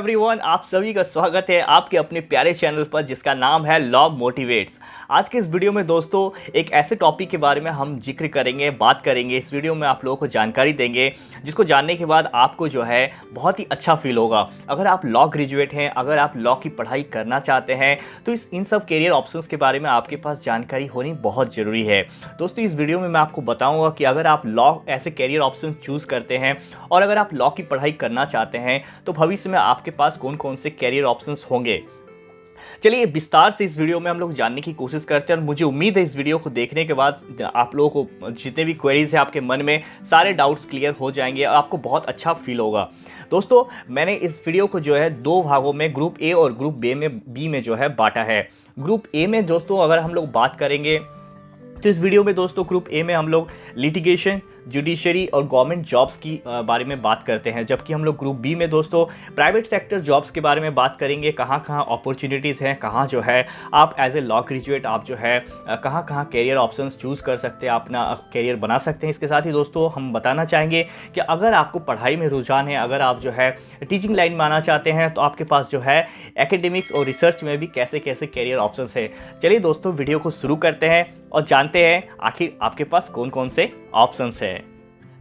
Everyone, आप सभी का स्वागत है आपके अपने प्यारे चैनल पर जिसका नाम है लॉ मोटिवेट्स। आज के इस वीडियो में दोस्तों एक ऐसे टॉपिक के बारे में हम जिक्र करेंगे, बात करेंगे। इस वीडियो में आप लोगों को जानकारी देंगे जिसको जानने के बाद आपको जो है बहुत ही अच्छा फील होगा। अगर आप लॉ ग्रेजुएट हैं, अगर आप लॉ की पढ़ाई करना चाहते हैं तो इन सब कैरियर ऑप्शंस के बारे में आपके पास जानकारी होनी बहुत ज़रूरी है। दोस्तों इस वीडियो में मैं आपको बताऊँगा कि अगर आप लॉ ऐसे कैरियर ऑप्शन चूज़ करते हैं और अगर आप लॉ की पढ़ाई करना चाहते हैं तो भविष्य में आपके पास कौन कौन से कैरियर ऑप्शंस होंगे। चलिए विस्तार से इस वीडियो में हम लोग जानने की कोशिश करते हैं और मुझे उम्मीद है इस वीडियो को देखने के बाद आप लोगों को जितने भी क्वेरीज है आपके मन में सारे डाउट्स क्लियर हो जाएंगे और आपको बहुत अच्छा फील होगा। दोस्तों मैंने इस वीडियो को जो है दो भागों में ग्रुप ए और ग्रुप बी में जो है बांटा है। ग्रुप ए में दोस्तों अगर हम लोग बात करेंगे तो इस वीडियो में दोस्तों ग्रुप ए में हम लोग लिटिगेशन, जुडिशरी और गवर्नमेंट जॉब्स की बारे में बात करते हैं, जबकि हम लोग ग्रुप बी में दोस्तों प्राइवेट सेक्टर जॉब्स के बारे में बात करेंगे। कहाँ कहाँ अपॉर्चुनिटीज़ हैं, कहाँ जो है आप एज ए लॉ ग्रेजुएट आप जो है कहाँ कहाँ कैरियर ऑप्शंस चूज़ कर सकते हैं, अपना कैरियर बना सकते हैं। इसके साथ ही दोस्तों हम बताना चाहेंगे कि अगर आपको पढ़ाई में रुझान है, अगर आप जो है टीचिंग लाइन में आना चाहते हैं तो आपके पास जो है एकेडमिक्स और रिसर्च में भी कैसे कैसे कैरियर ऑप्शंस है। चलिए दोस्तों वीडियो को शुरू करते हैं और जानते हैं आखिर आपके पास कौन कौन से ऑप्शंस है।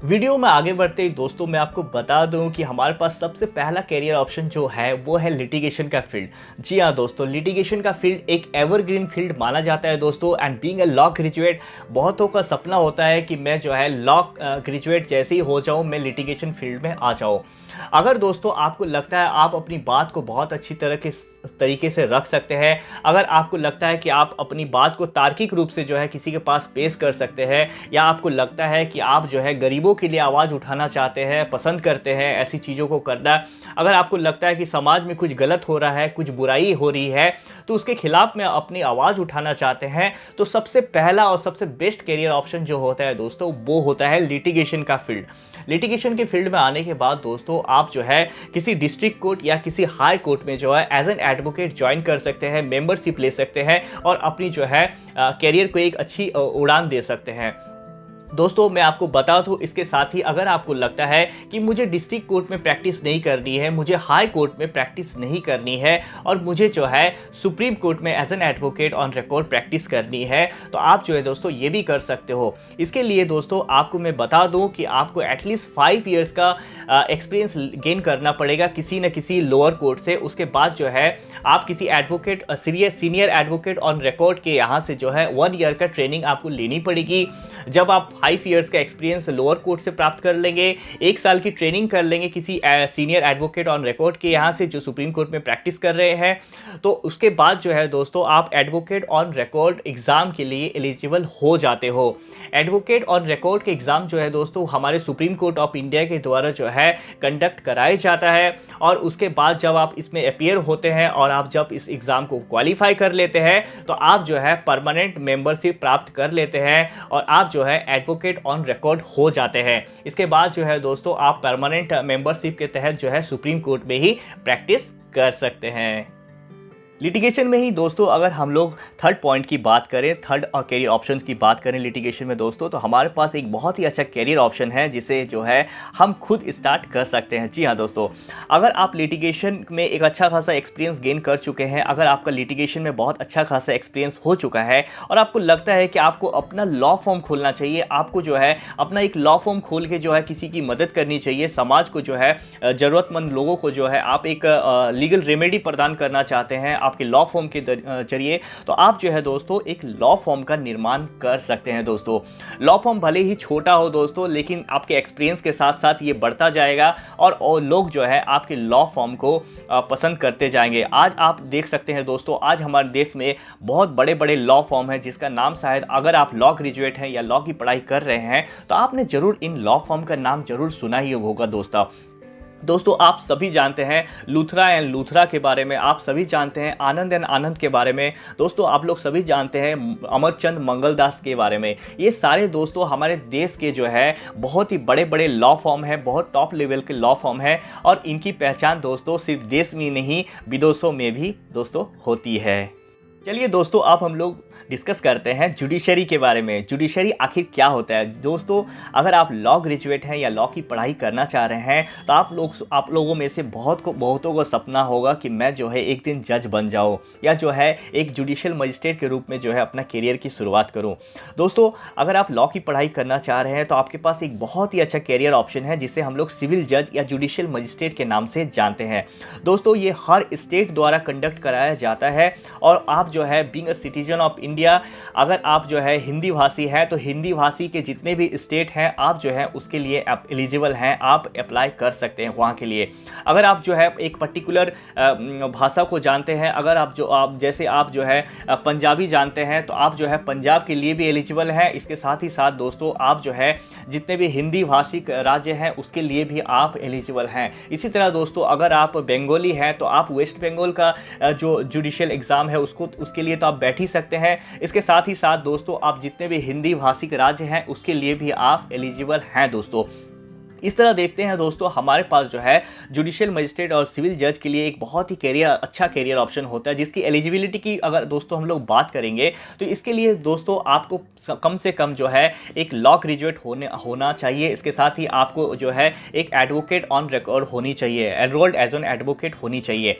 वीडियो में आगे बढ़ते ही दोस्तों मैं आपको बता दूं कि हमारे पास सबसे पहला कैरियर ऑप्शन जो है वो है लिटिगेशन का फील्ड। जी हाँ दोस्तों, लिटिगेशन का फील्ड एक एवरग्रीन फील्ड माना जाता है दोस्तों। And being a law graduate बहुतों का सपना होता है कि मैं जो है लॉ ग्रेजुएट जैसे ही हो जाऊँ मैं लिटिगेशन फील्ड में आ जाऊँ। अगर दोस्तों आपको लगता है आप अपनी बात को बहुत अच्छी तरीके से रख सकते हैं, अगर आपको लगता है कि आप अपनी बात को तार्किक रूप से जो है किसी के पास पेश कर सकते हैं, या आपको लगता है कि आप जो है गरीबों के लिए आवाज़ उठाना चाहते हैं, पसंद करते हैं ऐसी चीज़ों को करना, अगर आपको लगता है कि समाज में कुछ गलत हो रहा है, कुछ बुराई हो रही है तो उसके खिलाफ में अपनी आवाज़ उठाना चाहते हैं, तो सबसे पहला और सबसे बेस्ट कैरियर ऑप्शन जो होता है दोस्तों वो होता है लिटिगेशन का फील्ड। लिटिगेशन के फील्ड में आने के बाद दोस्तों आप जो है किसी डिस्ट्रिक्ट कोर्ट या किसी हाई कोर्ट में जो है एज एन एडवोकेट ज्वाइन कर सकते हैं, मेंबरशिप ले सकते हैं और अपनी जो है कैरियर को एक अच्छी उड़ान दे सकते हैं। दोस्तों मैं आपको बता दूं इसके साथ ही अगर आपको लगता है कि मुझे डिस्ट्रिक्ट कोर्ट में प्रैक्टिस नहीं करनी है, मुझे हाई कोर्ट में प्रैक्टिस नहीं करनी है और मुझे जो है सुप्रीम कोर्ट में as an advocate on record practice करनी है, तो आप जो है दोस्तों ये भी कर सकते हो। इसके लिए दोस्तों आपको मैं बता दूं कि आपको एटलीस्ट 5 ईयर्स का एक्सपीरियंस गेन करना पड़ेगा किसी न किसी लोअर कोर्ट से। उसके बाद जो है आप किसी advocate senior advocate on record के यहाँ से जो है 1 ईयर का ट्रेनिंग आपको लेनी पड़ेगी। जब आप 5 ईयर्स का एक्सपीरियंस लोअर कोर्ट से प्राप्त कर लेंगे, 1 साल की ट्रेनिंग कर लेंगे किसी सीनियर एडवोकेट ऑन रिकॉर्ड के यहाँ से जो सुप्रीम कोर्ट में प्रैक्टिस कर रहे हैं, तो उसके बाद जो है दोस्तों आप एडवोकेट ऑन रिकॉर्ड एग्जाम के लिए एलिजिबल हो जाते हो। एडवोकेट ऑन रिकॉर्ड के एग्जाम जो है दोस्तों हमारे सुप्रीम कोर्ट ऑफ इंडिया के द्वारा जो है कंडक्ट कराया जाता है और उसके बाद जब आप इसमें अपीयर होते हैं और आप जब इस एग्जाम को क्वालिफाई कर लेते हैं तो आप जो है परमानेंट मेंबरशिप प्राप्त कर लेते हैं और आप जो है एडवोकेट ऑन रिकॉर्ड हो जाते हैं। इसके बाद जो है दोस्तों आप परमानेंट मेंबरशिप के तहत जो है सुप्रीम कोर्ट में ही प्रैक्टिस कर सकते हैं। लिटिगेशन में ही दोस्तों अगर हम लोग थर्ड पॉइंट की बात करें, थर्ड और कैरियर ऑप्शंस की बात करें लिटिगेशन में दोस्तों, तो हमारे पास एक बहुत ही अच्छा कैरियर ऑप्शन है जिसे जो है हम खुद स्टार्ट कर सकते हैं। जी हाँ दोस्तों, अगर आप लिटिगेशन में एक अच्छा खासा एक्सपीरियंस गेन कर चुके हैं, अगर आपका लिटिगेशन में बहुत अच्छा खासा एक्सपीरियंस हो चुका है और आपको लगता है कि आपको अपना लॉ फॉर्म खोलना चाहिए, आपको जो है अपना एक लॉ फॉर्म खोल के जो है किसी की मदद करनी चाहिए, समाज को जो है ज़रूरतमंद लोगों को जो है आप एक लीगल रेमेडी प्रदान करना चाहते हैं आपके लॉ फॉर्म के जरिए, तो आप जो है दोस्तों एक लॉ फॉर्म का निर्माण कर सकते हैं। दोस्तों लॉ फॉर्म भले ही छोटा हो दोस्तों, लेकिन आपके एक्सपीरियंस के साथ साथ ये बढ़ता जाएगा और लोग जो है आपके लॉ फॉर्म को पसंद करते जाएंगे। आज आप देख सकते हैं दोस्तों, आज हमारे देश में बहुत बड़े बड़े लॉ फॉर्म हैं जिसका नाम शायद अगर आप लॉ ग्रेजुएट हैं या लॉ की पढ़ाई कर रहे हैं तो आपने जरूर इन लॉ फॉर्म का नाम जरूर सुना ही होगा। दोस्तों आप सभी जानते हैं लूथरा एंड लूथरा के बारे में, आप सभी जानते हैं आनंद एंड आनंद के बारे में, दोस्तों आप लोग सभी जानते हैं अमरचंद मंगलदास के बारे में। ये सारे दोस्तों हमारे देश के जो है बहुत ही बड़े बड़े लॉ फॉर्म है, बहुत टॉप लेवल के लॉ फॉर्म है और इनकी पहचान दोस्तों सिर्फ देश में नहीं विदेशों में भी दोस्तों होती है। चलिए दोस्तों अब हम लोग डिस्कस करते हैं जुडिशरी के बारे में। जुडिशरी आखिर क्या होता है दोस्तों? अगर आप लॉ ग्रेजुएट हैं या लॉ की पढ़ाई करना चाह रहे हैं तो आप लोगों में से बहुतों को सपना होगा कि मैं जो है एक दिन जज बन जाऊँ या जो है एक जुडिशियल मजिस्ट्रेट के रूप में जो है अपना करियर की शुरुआत करूँ। दोस्तों, अगर आप लॉ की पढ़ाई करना चाह रहे हैं तो आपके पास एक बहुत ही अच्छा करियर ऑप्शन है जिसे हम लोग सिविल जज या जुडिशियल मजिस्ट्रेट के नाम से जानते हैं। दोस्तों, ये हर स्टेट द्वारा कंडक्ट कराया जाता है और आप जो है being a citizen of India, अगर आप जो है हिंदी भाषी हैं तो हिंदी भाषी के जितने भी स्टेट हैं आप जो है उसके लिए आप एलिजिबल हैं, आप अप्लाई कर सकते हैं वहाँ के लिए। अगर आप जो है एक पर्टिकुलर भाषा को जानते हैं, अगर आप जो है पंजाबी जानते हैं तो आप जो है पंजाब के लिए भी एलिजिबल हैं। इसके साथ ही साथ दोस्तों आप जो है जितने भी हिंदी भाषिक राज्य हैं उसके लिए भी आप एलिजिबल हैं। इसी तरह दोस्तों अगर आप बंगाली हैं तो आप वेस्ट बंगाल का जो जुडिशियल एग्ज़ाम है उसके लिए तो आप बैठ ही सकते हैं। इसके साथ ही साथ दोस्तों आप जितने भी हिंदी भाषिक राज्य हैं उसके लिए भी आप एलिजिबल हैं दोस्तों। इस तरह देखते हैं दोस्तों हमारे पास जो है जुडिशियल मजिस्ट्रेट और सिविल जज के लिए एक बहुत ही अच्छा करियर ऑप्शन होता है, जिसकी एलिजिबिलिटी की अगर दोस्तों हम लोग बात करेंगे तो इसके लिए दोस्तों आपको कम से कम जो है एक लॉ ग्रेजुएट होना चाहिए। इसके साथ ही आपको जो है एक एडवोकेट ऑन रिकॉर्ड होनी चाहिए, एनरोल्ड एज एन एडवोकेट होनी चाहिए।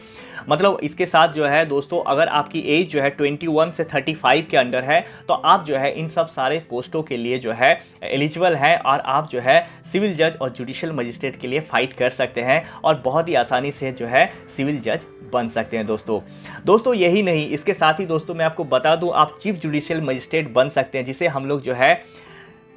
मतलब इसके साथ जो है दोस्तों अगर आपकी एज जो है 21 से 35 के अंडर है तो आप जो है इन सब सारे पोस्टों के लिए जो है एलिजिबल हैं और आप जो है सिविल जज और जुडिशियल मजिस्ट्रेट के लिए फाइट कर सकते हैं और बहुत ही आसानी से जो है सिविल जज बन सकते हैं दोस्तों यही नहीं, इसके साथ ही दोस्तों मैं आपको बता दूं आप चीफ जुडिशियल मजिस्ट्रेट बन सकते हैं, जिसे हम लोग जो है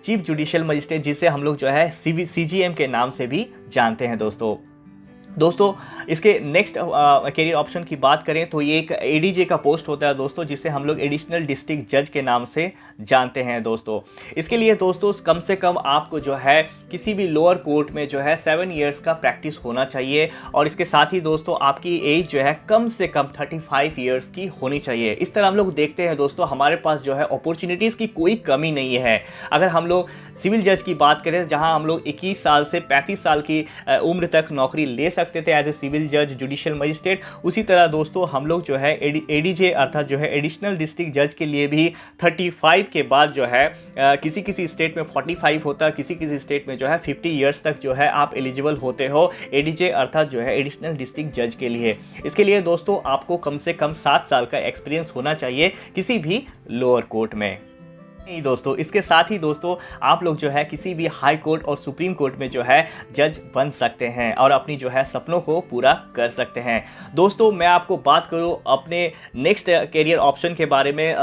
चीफ जुडिशियल मजिस्ट्रेट जिसे हम लोग जो है CJM के नाम से भी जानते हैं दोस्तों इसके नेक्स्ट करियर ऑप्शन की बात करें तो ये एक ADJ का पोस्ट होता है दोस्तों, जिसे हम लोग एडिशनल डिस्ट्रिक्ट जज के नाम से जानते हैं दोस्तों। इसके लिए दोस्तों कम से कम आपको जो है किसी भी लोअर कोर्ट में जो है 7 इयर्स का प्रैक्टिस होना चाहिए और इसके साथ ही दोस्तों आपकी एज जो है कम से कम 35 इयर्स की होनी चाहिए। इस तरह हम लोग देखते हैं दोस्तों हमारे पास जो है अपॉर्चुनिटीज़ की कोई कमी नहीं है। अगर हम लोग सिविल जज की बात करें जहाँ हम लोग 21 साल से 35 साल की उम्र तक नौकरी ले सकते थे एज ए सिविल जज जुडिशियल मजिस्ट्रेट, उसी तरह दोस्तों हम लोग जो है ADJ अर्थात जो है एडिशनल डिस्ट्रिक्ट जज के लिए भी 35 के बाद जो है किसी स्टेट में 45 होता है, किसी स्टेट में जो है 50 इयर्स तक जो है आप एलिजिबल होते हो ADJ अर्थात जो है एडिशनल डिस्ट्रिक्ट जज के लिए। इसके लिए दोस्तों आपको कम से कम 7 साल का एक्सपीरियंस होना चाहिए किसी भी लोअर कोर्ट में। नहीं दोस्तों, इसके साथ ही दोस्तों आप लोग जो है किसी भी हाई कोर्ट और सुप्रीम कोर्ट में जो है जज बन सकते हैं और अपनी जो है सपनों को पूरा कर सकते हैं। दोस्तों मैं आपको बात करूं अपने नेक्स्ट करियर ऑप्शन के बारे में,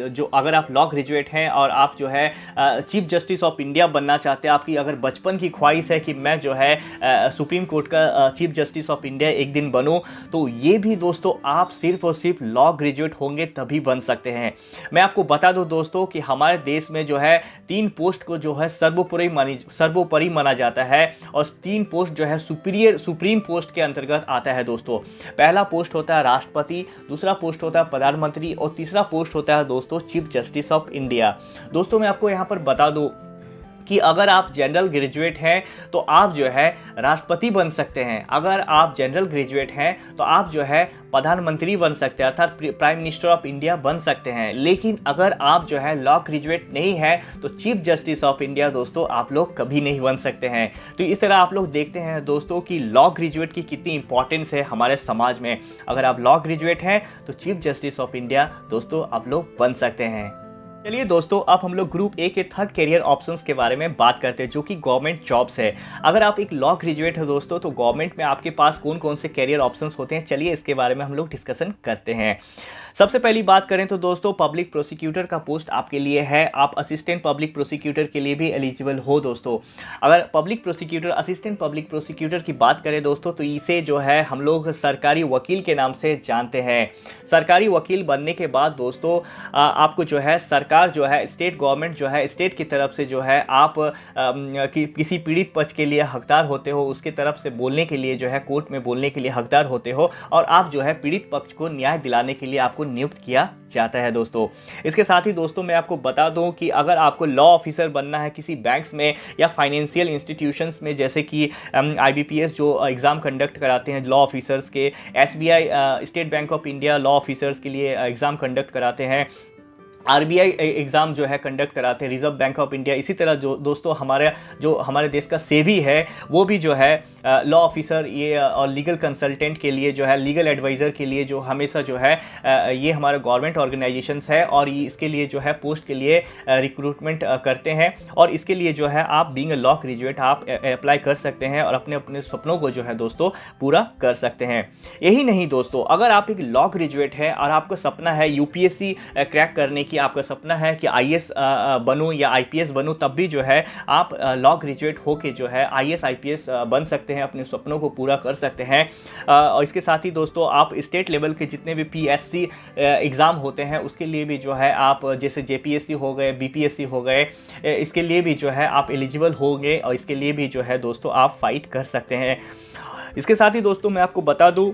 जो अगर आप लॉ ग्रेजुएट हैं और आप जो है चीफ जस्टिस ऑफ इंडिया बनना चाहते हैं, आपकी अगर बचपन की ख्वाहिश है कि मैं जो है सुप्रीम कोर्ट का चीफ जस्टिस ऑफ इंडिया एक दिन बनूँ, तो ये भी दोस्तों आप सिर्फ और सिर्फ लॉ ग्रेजुएट होंगे तभी बन सकते हैं। मैं आपको बता दूँ दोस्तों कि हमारे देश में जो है 3 पोस्ट को जो है सर्वोपरि माना जाता है और 3 पोस्ट जो है सुप्रीम पोस्ट के अंतर्गत आता है दोस्तों। पहला पोस्ट होता है राष्ट्रपति, दूसरा पोस्ट होता है प्रधानमंत्री और तीसरा पोस्ट होता है दोस्तों चीफ जस्टिस ऑफ इंडिया। दोस्तों मैं आपको यहाँ पर बता दूँ कि अगर आप जनरल ग्रेजुएट हैं तो आप जो है राष्ट्रपति बन सकते हैं, अगर आप जनरल ग्रेजुएट हैं तो आप जो है प्रधानमंत्री बन सकते हैं अर्थात प्राइम मिनिस्टर ऑफ इंडिया बन सकते हैं। लेकिन अगर आप जो है लॉ ग्रेजुएट नहीं है तो चीफ जस्टिस ऑफ इंडिया दोस्तों आप लोग कभी नहीं बन सकते हैं। तो इस तरह आप लोग देखते हैं दोस्तों कि लॉ ग्रेजुएट की कितनी इंपॉर्टेंस है हमारे समाज में। अगर आप लॉ ग्रेजुएट हैं तो चीफ जस्टिस ऑफ इंडिया दोस्तों आप लोग बन सकते हैं। चलिए दोस्तों अब हम लोग ग्रुप ए के थर्ड करियर ऑप्शंस के बारे में बात करते हैं, जो कि गवर्नमेंट जॉब्स है। अगर आप एक लॉ ग्रेजुएट हो दोस्तों तो गवर्नमेंट में आपके पास कौन कौन से करियर ऑप्शंस होते हैं, चलिए इसके बारे में हम लोग डिस्कशन करते हैं। सबसे पहली बात करें तो दोस्तों पब्लिक प्रोसिक्यूटर का पोस्ट आपके लिए है, आप असिस्टेंट पब्लिक प्रोसिक्यूटर के लिए भी एलिजिबल हो दोस्तों। अगर public prosecutor assistant public prosecutor की बात करें दोस्तों तो इसे जो है हम लोग सरकारी वकील के नाम से जानते हैं। सरकारी वकील बनने के बाद दोस्तों आपको जो है सरकार जो है स्टेट गवर्नमेंट जो है स्टेट की तरफ से जो है आप किसी पीड़ित पक्ष के लिए हकदार होते हो, उसके तरफ से बोलने के लिए जो है कोर्ट में बोलने के लिए हकदार होते हो और आप जो है पीड़ित पक्ष को न्याय दिलाने के लिए आपको नियुक्त किया जाता है दोस्तों। इसके साथ ही दोस्तों मैं आपको बता दूं कि अगर आपको लॉ ऑफिसर बनना है किसी बैंक्स में या फाइनेंशियल इंस्टीट्यूशंस में, जैसे कि IBPS जो एग्ज़ाम कंडक्ट कराते हैं लॉ ऑफिसर्स के, SBI state bank of India law officers के लिए एग्ज़ाम कंडक्ट कराते हैं, आरबीआई एग्ज़ाम जो है कंडक्ट कराते हैं, रिजर्व बैंक ऑफ इंडिया। इसी तरह जो दोस्तों हमारे देश का सेबी है, वो भी जो है लॉ ऑफिसर ये और लीगल कंसल्टेंट के लिए जो है, लीगल एडवाइज़र के लिए जो हमेशा जो है ये हमारे गवर्नमेंट ऑर्गेनाइजेशंस है और ये इसके लिए जो है पोस्ट के लिए रिक्रूटमेंट करते हैं। और इसके लिए जो है आप बीइंग अ लॉ ग्रेजुएट आप अप्लाई कर सकते हैं और अपने अपने सपनों को जो है दोस्तों पूरा कर सकते हैं। यही नहीं दोस्तों, अगर आप एक लॉ ग्रेजुएट है और आपका सपना है यूपीएससी क्रैक करने की, आपका सपना है कि आईएएस बनूं या आईपीएस बनूं, तब भी जो है आप लॉ ग्रेजुएट होके जो है आईएएस आईपीएस बन सकते हैं, अपने सपनों को पूरा कर सकते हैं। और इसके साथ ही दोस्तों आप स्टेट लेवल के जितने भी पीएससी एग्ज़ाम होते हैं उसके लिए भी जो है आप, जैसे जेपीएससी हो गए, बीपीएससी हो गए, इसके लिए भी जो है आप एलिजिबल होंगे और इसके लिए भी जो है दोस्तों आप फाइट कर सकते हैं। इसके साथ ही दोस्तों मैं आपको बता दूं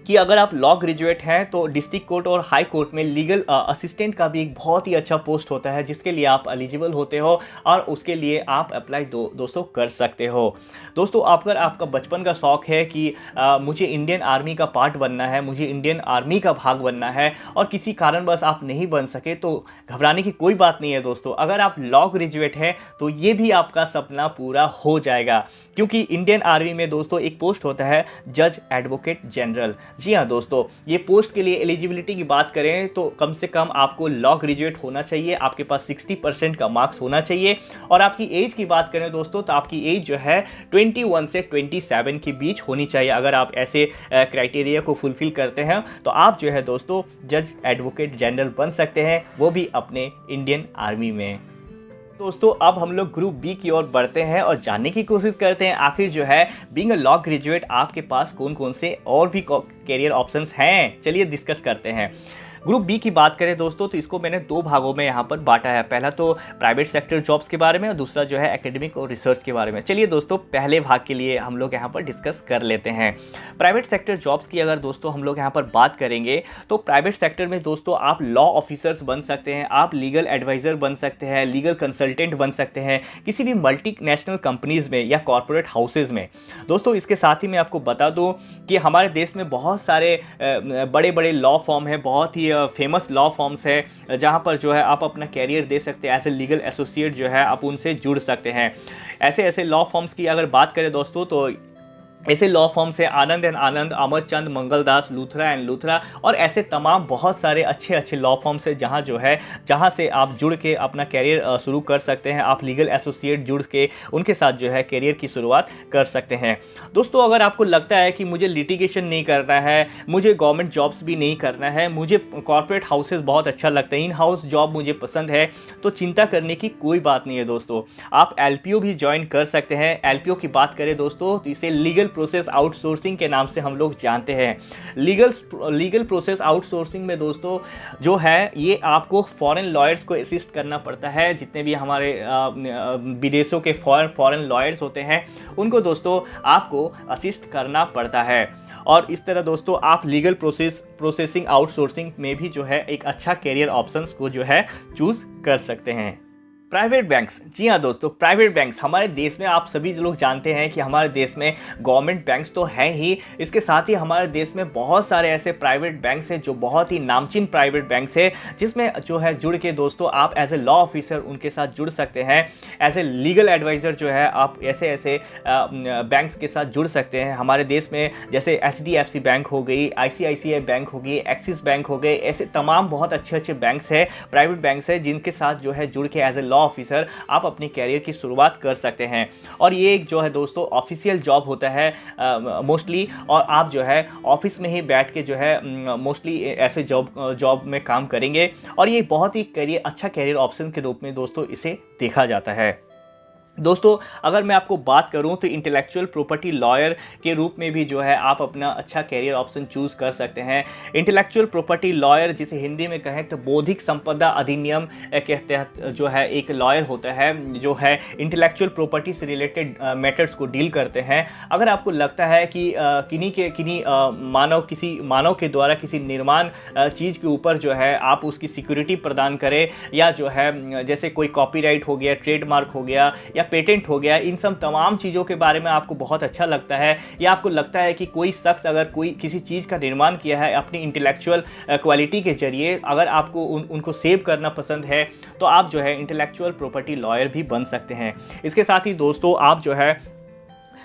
कि अगर आप लॉ ग्रेजुएट हैं तो डिस्ट्रिक्ट कोर्ट और हाई कोर्ट में लीगल असिस्टेंट का भी एक बहुत ही अच्छा पोस्ट होता है, जिसके लिए आप एलिजिबल होते हो और उसके लिए आप अप्लाई दोस्तों कर सकते हो। दोस्तों अगर आपका बचपन का शौक़ है कि मुझे इंडियन आर्मी का पार्ट बनना है, मुझे इंडियन आर्मी का भाग बनना है और किसी कारणवश आप नहीं बन सके, तो घबराने की कोई बात नहीं है दोस्तों। अगर आप लॉ ग्रेजुएट हैं तो ये भी आपका सपना पूरा हो जाएगा, क्योंकि इंडियन आर्मी में दोस्तों एक पोस्ट होता है जज एडवोकेट जनरल। जी हाँ दोस्तों, ये पोस्ट के लिए एलिजिबिलिटी की बात करें तो कम से कम आपको लॉ ग्रेजुएट होना चाहिए, आपके पास 60% का मार्क्स होना चाहिए। और आपकी एज की बात करें दोस्तों तो आपकी एज जो है 21 से 27 के बीच होनी चाहिए। अगर आप ऐसे क्राइटेरिया को फुलफिल करते हैं तो आप जो है दोस्तों जज एडवोकेट जनरल बन सकते हैं, वो भी अपने इंडियन आर्मी में। दोस्तों अब हम लोग ग्रुप बी की ओर बढ़ते हैं और जानने की कोशिश करते हैं आखिर जो है बीइंग अ लॉ ग्रेजुएट आपके पास कौन कौन से और भी कैरियर ऑप्शंस हैं। चलिए डिस्कस करते हैं। ग्रुप बी की बात करें दोस्तों तो इसको मैंने दो भागों में यहाँ पर बांटा है। पहला तो प्राइवेट सेक्टर जॉब्स के बारे में और दूसरा जो है एकेडमिक और रिसर्च के बारे में। चलिए दोस्तों पहले भाग के लिए हम लोग यहाँ पर डिस्कस कर लेते हैं। प्राइवेट सेक्टर जॉब्स की अगर दोस्तों हम लोग यहाँ पर बात करेंगे तो प्राइवेट सेक्टर में दोस्तों आप लॉ ऑफिसर्स बन सकते हैं, आप लीगल एडवाइज़र बन सकते हैं, लीगल कंसल्टेंट बन सकते हैं किसी भी मल्टीनेशनल कंपनीज़ में या कॉरपोरेट हाउसेज़ में। दोस्तों इसके साथ ही मैं आपको बता दूँ कि हमारे देश में बहुत सारे बड़े बड़े लॉ फॉर्म हैं, बहुत ही फेमस लॉ फॉर्म्स है जहां पर जो है आप अपना कैरियर दे सकते हैं। एज ए लीगल एसोसिएट जो है आप उनसे जुड़ सकते हैं। ऐसे ऐसे लॉ फॉर्म्स की अगर बात करें दोस्तों तो ऐसे लॉ फॉर्म्स है आनंद एंड आनंद, अमरचंद, मंगलदास, लूथरा एंड लूथरा और ऐसे तमाम बहुत सारे अच्छे अच्छे लॉ फॉर्म्स है जहां से आप जुड़ के अपना कैरियर शुरू कर सकते हैं। आप लीगल एसोसिएट जुड़ के उनके साथ जो है कैरियर की शुरुआत कर सकते हैं। दोस्तों अगर आपको लगता है कि मुझे लिटिगेशन नहीं करना है, मुझे गवर्नमेंट जॉब्स भी नहीं करना है, मुझे कॉर्पोरेट हाउसेज बहुत अच्छा लगता है, इन हाउस जॉब मुझे पसंद है, तो चिंता करने की कोई बात नहीं है दोस्तों। आप एलपीओ भी ज्वाइन कर सकते हैं। एलपीओ की बात करें दोस्तों तो इसे लीगल प्रोसेस आउटसोर्सिंग के नाम से हम लोग जानते हैं। लीगल प्रोसेस आउटसोर्सिंग में दोस्तों जो है ये आपको फॉरेन लॉयर्स को असिस्ट करना पड़ता है। जितने भी हमारे विदेशों के फॉरेन लॉयर्स होते हैं उनको दोस्तों आपको असिस्ट करना पड़ता है। और इस तरह दोस्तों आप लीगल प्रोसेसिंग आउटसोर्सिंग में भी जो है एक अच्छा कैरियर ऑप्शंस को जो है चूज़ कर सकते हैं। प्राइवेट बैंक्स, जी हाँ दोस्तों, प्राइवेट बैंक्स हमारे देश में आप सभी लोग जानते हैं कि हमारे देश में गवर्नमेंट बैंक्स तो हैं ही, इसके साथ ही हमारे देश में बहुत सारे ऐसे प्राइवेट बैंक्स हैं जो बहुत ही नामचीन प्राइवेट बैंक्स है, जिसमें जो है जुड़ के दोस्तों आप एज ए लॉ ऑफिसर उनके साथ जुड़ सकते हैं। एज ए लीगल एडवाइज़र जो है आप ऐसे बैंक्स के साथ जुड़ सकते हैं। हमारे देश में जैसे HDFC बैंक हो गई, ICICI बैंक हो गई, एक्सिस बैंक हो गए, ऐसे तमाम बहुत अच्छे अच्छे बैंक्स हैं, प्राइवेट बैंक्स हैं जिनके साथ जो है जुड़ के एज ए लॉ ऑफिसर आप अपने कैरियर की शुरुआत कर सकते हैं। और ये एक जो है दोस्तों ऑफिशियल जॉब होता है मोस्टली, और आप जो है ऑफिस में ही बैठ के जो है मोस्टली ऐसे जॉब में काम करेंगे और ये बहुत ही अच्छा कैरियर ऑप्शन के रूप में दोस्तों इसे देखा जाता है। दोस्तों अगर मैं आपको बात करूं तो इंटेलेक्चुअल प्रॉपर्टी लॉयर के रूप में भी जो है आप अपना अच्छा कैरियर ऑप्शन चूज़ कर सकते हैं। इंटेलेक्चुअल प्रॉपर्टी लॉयर जिसे हिंदी में कहें तो बौद्धिक संपदा अधिनियम के तहत जो है एक लॉयर होता है जो है इंटेलेक्चुअल प्रॉपर्टी से रिलेटेड मैटर्स को डील करते हैं। अगर आपको लगता है कि किसी मानव के द्वारा किसी निर्माण चीज़ के ऊपर जो है आप उसकी सिक्योरिटी प्रदान करें, या जो है जैसे कोई कॉपीराइट हो गया, ट्रेडमार्क हो गया, या पेटेंट हो गया, इन सब तमाम चीज़ों के बारे में आपको बहुत अच्छा लगता है, या आपको लगता है कि कोई शख्स अगर कोई किसी चीज़ का निर्माण किया है अपनी इंटेलेक्चुअल क्वालिटी के जरिए, अगर आपको उनको सेव करना पसंद है तो आप जो है इंटेलेक्चुअल प्रॉपर्टी लॉयर भी बन सकते हैं। इसके साथ ही दोस्तों आप जो है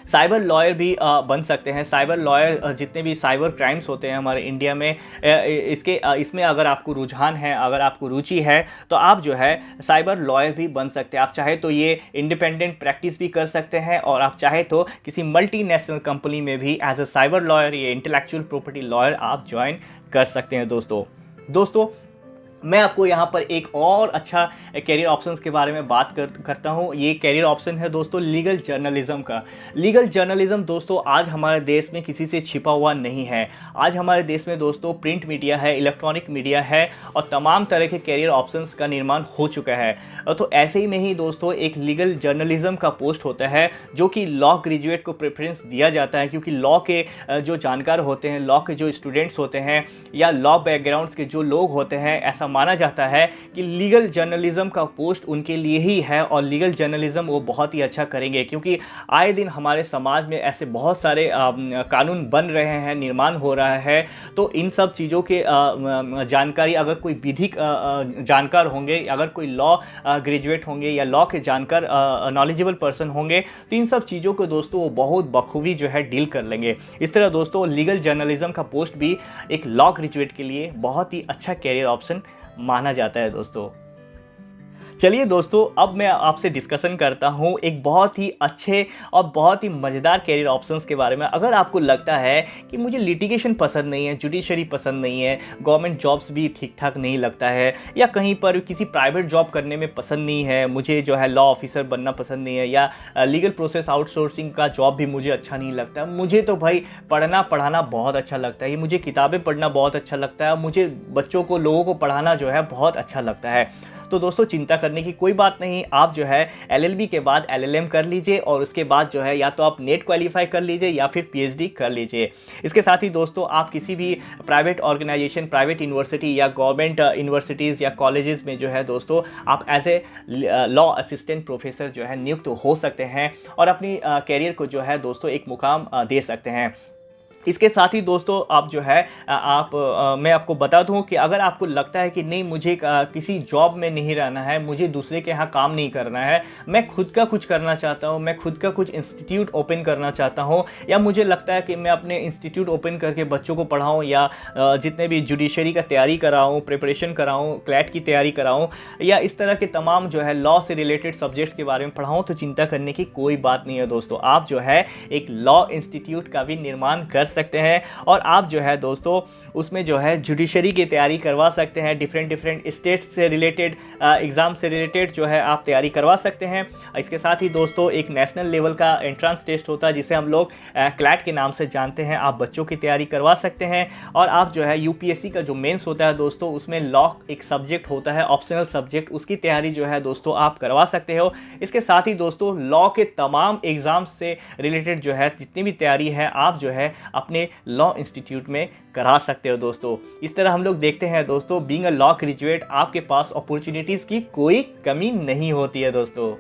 साइबर लॉयर भी बन सकते हैं। साइबर लॉयर जितने भी साइबर क्राइम्स होते हैं हमारे इंडिया में, इसमें अगर आपको रुझान है, अगर आपको रुचि है, तो आप जो है साइबर लॉयर भी बन सकते हैं। आप चाहे तो ये इंडिपेंडेंट प्रैक्टिस भी कर सकते हैं, और आप चाहे तो किसी मल्टीनेशनल कंपनी में भी एज अ साइबर लॉयर या इंटेलेक्चुअल प्रॉपर्टी लॉयर आप ज्वाइन कर सकते हैं। दोस्तों मैं आपको यहाँ पर एक और अच्छा कैरियर ऑप्शंस के बारे में बात करता हूँ। ये कैरियर ऑप्शन है दोस्तों लीगल जर्नलिज्म का। लीगल जर्नलिज्म दोस्तों आज हमारे देश में किसी से छिपा हुआ नहीं है। आज हमारे देश में दोस्तों प्रिंट मीडिया है, इलेक्ट्रॉनिक मीडिया है, और तमाम तरह के कैरियर ऑप्शंस का निर्माण हो चुका है। तो ऐसे ही में ही दोस्तों एक लीगल जर्नलिज्म का पोस्ट होता है जो कि लॉ ग्रेजुएट को प्रेफरेंस दिया जाता है, क्योंकि लॉ के जो जानकार होते हैं, लॉ के जो स्टूडेंट्स होते हैं, या लॉ बैकग्राउंड्स के जो लोग होते हैं, ऐसा माना जाता है कि लीगल जर्नलिज्म का पोस्ट उनके लिए ही है, और लीगल जर्नलिज्म वो बहुत ही अच्छा करेंगे, क्योंकि आए दिन हमारे समाज में ऐसे बहुत सारे कानून बन रहे हैं, निर्माण हो रहा है। तो इन सब चीज़ों के जानकारी अगर कोई विधिक जानकार होंगे, अगर कोई लॉ ग्रेजुएट होंगे, या लॉ के जानकार नॉलेजेबल पर्सन होंगे, तो इन सब चीज़ों को दोस्तों वो बहुत बखूबी जो है डील कर लेंगे। इस तरह दोस्तों लीगल जर्नलिज्म का पोस्ट भी एक लॉ ग्रेजुएट के लिए बहुत ही अच्छा कैरियर ऑप्शन माना जाता है दोस्तों। चलिए दोस्तों, अब मैं आपसे डिस्कशन करता हूँ एक बहुत ही अच्छे और बहुत ही मज़ेदार कैरियर ऑप्शंस के बारे में। अगर आपको लगता है कि मुझे लिटिगेशन पसंद नहीं है, जुडिशरी पसंद नहीं है, गवर्नमेंट जॉब्स भी ठीक ठाक नहीं लगता है, या कहीं पर किसी प्राइवेट जॉब करने में पसंद नहीं है, मुझे जो है लॉ ऑफिसर बनना पसंद नहीं है, या लीगल प्रोसेस आउटसोर्सिंग का जॉब भी मुझे अच्छा नहीं लगता, मुझे तो भाई पढ़ना पढ़ाना बहुत अच्छा लगता है, मुझे किताबें पढ़ना बहुत अच्छा लगता है, मुझे बच्चों को, लोगों को पढ़ाना जो है बहुत अच्छा लगता है, तो दोस्तों चिंता करने की कोई बात नहीं। आप जो है LLB के बाद LLM कर लीजिए, और उसके बाद जो है या तो आप नेट क्वालिफाई कर लीजिए या फिर PhD कर लीजिए। इसके साथ ही दोस्तों आप किसी भी प्राइवेट ऑर्गेनाइजेशन, प्राइवेट यूनिवर्सिटी या गवर्नमेंट यूनिवर्सिटीज़ या कॉलेजेस में जो है दोस्तों आप as a law assistant professor जो है नियुक्त हो सकते हैं, और अपनी कैरियर को जो है दोस्तों एक मुकाम दे सकते हैं। इसके साथ ही दोस्तों आप जो है मैं आपको बता दूं कि अगर आपको लगता है कि नहीं मुझे किसी जॉब में नहीं रहना है, मुझे दूसरे के यहाँ काम नहीं करना है, मैं खुद का कुछ करना चाहता हूँ, मैं खुद का कुछ इंस्टीट्यूट ओपन करना चाहता हूँ, या मुझे लगता है कि मैं अपने इंस्टीट्यूट ओपन करके बच्चों को पढ़ाऊँ, या जितने भी जुडिशरी का तैयारी कराऊँ, प्रिपरेशन कराऊँ, क्लैट की तैयारी कराऊँ, या इस तरह के तमाम जो है लॉ से रिलेटेड सब्जेक्ट्स के बारे में पढ़ाऊँ, तो चिंता करने की कोई बात नहीं है दोस्तों। आप जो है एक लॉ इंस्टीट्यूट का भी निर्माण कर सकते हैं, और आप जो है दोस्तों उसमें जो है जुडिशरी की तैयारी करवा सकते हैं। डिफरेंट स्टेट्स से रिलेटेड एग्ज़ाम से रिलेटेड जो है आप तैयारी करवा सकते हैं। इसके साथ ही दोस्तों एक नेशनल लेवल का एंट्रेंस टेस्ट होता है जिसे हम लोग क्लैट के नाम से जानते हैं, आप बच्चों की तैयारी करवा सकते हैं। और आप जो है UPSC का जो मेंस होता है दोस्तों, उसमें लॉ एक सब्जेक्ट होता है, ऑप्शनल सब्जेक्ट, उसकी तैयारी जो है दोस्तों आप करवा सकते हो। इसके साथ ही दोस्तों लॉ के तमाम एग्ज़ाम्स से रिलेटेड जो है जितनी भी तैयारी है आप जो है अपने लॉ इंस्टीट्यूट में करा सकते हो दोस्तों। इस तरह हम लोग देखते हैं दोस्तों, बीइंग अ लॉ ग्रेजुएट आपके पास अपॉर्चुनिटीज़ की कोई कमी नहीं होती है दोस्तों।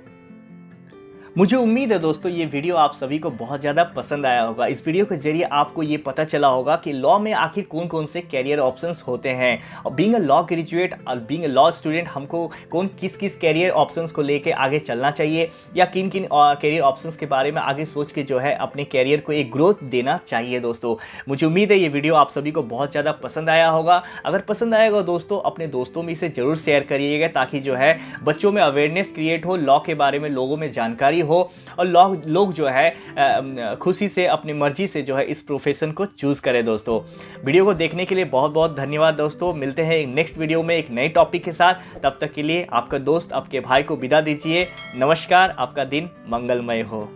मुझे उम्मीद है दोस्तों ये वीडियो आप सभी को बहुत ज़्यादा पसंद आया होगा। इस वीडियो के जरिए आपको ये पता चला होगा कि लॉ में आखिर कौन कौन से कैरियर ऑप्शंस होते हैं, और बीइंग अ लॉ ग्रेजुएट और बीइंग अ लॉ स्टूडेंट हमको किस किस कैरियर ऑप्शंस को लेके आगे चलना चाहिए, या किन किन कैरियर ऑप्शंस के बारे में आगे सोच के जो है अपने कैरियर को एक ग्रोथ देना चाहिए दोस्तों। मुझे उम्मीद है ये वीडियो आप सभी को बहुत ज़्यादा पसंद आया होगा। अगर पसंद आएगा दोस्तों अपने दोस्तों में से ज़रूर शेयर करिएगा, ताकि जो है बच्चों में अवेयरनेस क्रिएट हो, लॉ के बारे में लोगों में जानकारी हो, और लोग जो है खुशी से अपनी मर्जी से जो है इस प्रोफेशन को चूज़ करें दोस्तों। वीडियो को देखने के लिए बहुत बहुत धन्यवाद दोस्तों। मिलते हैं एक नेक्स्ट वीडियो में एक नए टॉपिक के साथ। तब तक के लिए आपका दोस्त आपके भाई को विदा दीजिए। नमस्कार, आपका दिन मंगलमय हो।